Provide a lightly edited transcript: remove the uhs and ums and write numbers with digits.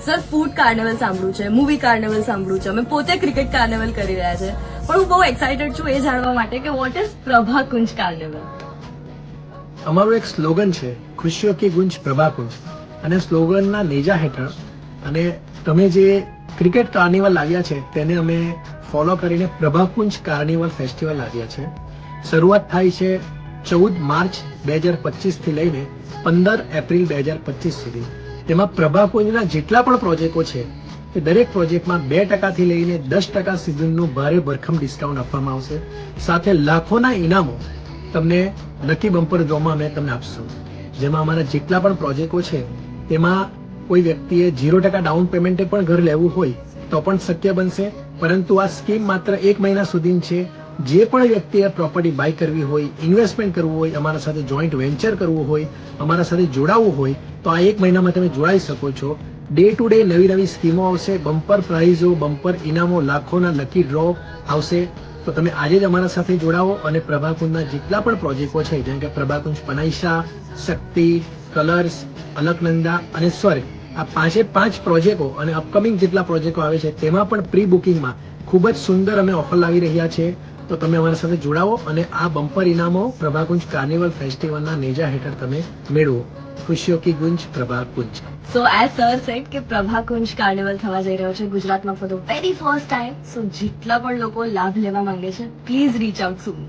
Sir food carnival સાંભળ્યું છે, movie carnival સાંભળ્યું છે, અમે પોતે ક્રિકેટ કાર્નિવલ કરી રહ્યા છે, પણ હું બહુ એક્સાઇટેડ છું એ જાણવા માટે કે વોટ ઇઝ પ્રભાકુંજ કાર્નિવલ. અમારું એક સ્લોગન છે, ખુશીઓ કી ગુંજ પ્રભાકુંજ, અને સ્લોગનના નેજા હેઠળ અને તમે જે ક્રિકેટ કાર્નિવલ લાવ્યા છે તેને અમે ફોલો કરીને પ્રભાકુંજ કાર્નિવલ ફેસ્ટિવલ લાવ્યા છે. શરૂઆત થાય છે 14 માર્ચ 2025 થી લઈને 15 એપ્રિલ 2025 સુધી. તેમાં પ્રભાકુંજના જેટલા પણ પ્રોજેક્ટો છે તે દરેક પ્રોજેક્ટમાં 2% થી લઈને 10% સુધીનું ભારે ભરખમ ડિસ્કાઉન્ટ આપવામાં આવશે. સાથે લાખોના ઇનામો તમને લકી બમ્પર ડ્રોમાં અમે તમને આપશું. જેમાં અમારા જેટલા પણ પ્રોજેક્ટો છે તેમાં કોઈ વ્યક્તિએ 0% ડાઉન પેમેન્ટે પણ ઘર લેવું હોય તો પણ શક્ય બનશે. પરંતુ આ સ્કીમ માત્ર 1 મહિના સુધીની છે. જે પણ વ્યક્તિએ પ્રોપર્ટી બાય કરવી હોય, ઇન્વેસ્ટમેન્ટ કરવું હોય, અમારા સાથે જોઈન્ટ વેન્ચર કરવું હોય, અમારા સાથે જોડાવવું હોય તો આ 1 મહિનામાં તમે જોડાઈ શકો છો. ડે ટુ ડે નવી નવી સ્કીમો આવશે, બમ્પર પ્રાઇઝો, બમ્પર ઇનામો, લાખોના લકી ડ્રો આવશે. તો તમે આજે જ અમારા સાથે જોડાવો અને પ્રભાકુંજના જેટલા પણ પ્રોજેક્ટો છે જેમ કે પ્રભાકુંજ પનાઈશા, શક્તિ, કલર્સ, અલકનંદા અને સ્વર્ગ, આ 5 પ્રોજેક્ટો અને અપકમિંગ જેટલા પ્રોજેક્ટો આવે છે તેમાં પણ પ્રી બુકિંગમાં ખૂબ જ સુંદર અમે ઓફર લાવી રહ્યા છીએ. તો તમે અમારા સાથે જોડાવો અને આ બમ્પર ઇનામો પ્રભાકુંજ કાર્નિવલ ફેસ્ટિવલના નેજા હેઠળ તમે મેળવો. ખુશીઓ કી ગુંજ Prabhakunj. So as sir said કે પ્રભાકુંજ કાર્નિવલ થવા જઈ રહ્યો છે ગુજરાતમાં for the very first time. So જેટલા પણ લોકો લાભ લેવા માંગે છે પ્લીઝ રીચ આઉટ સૂન.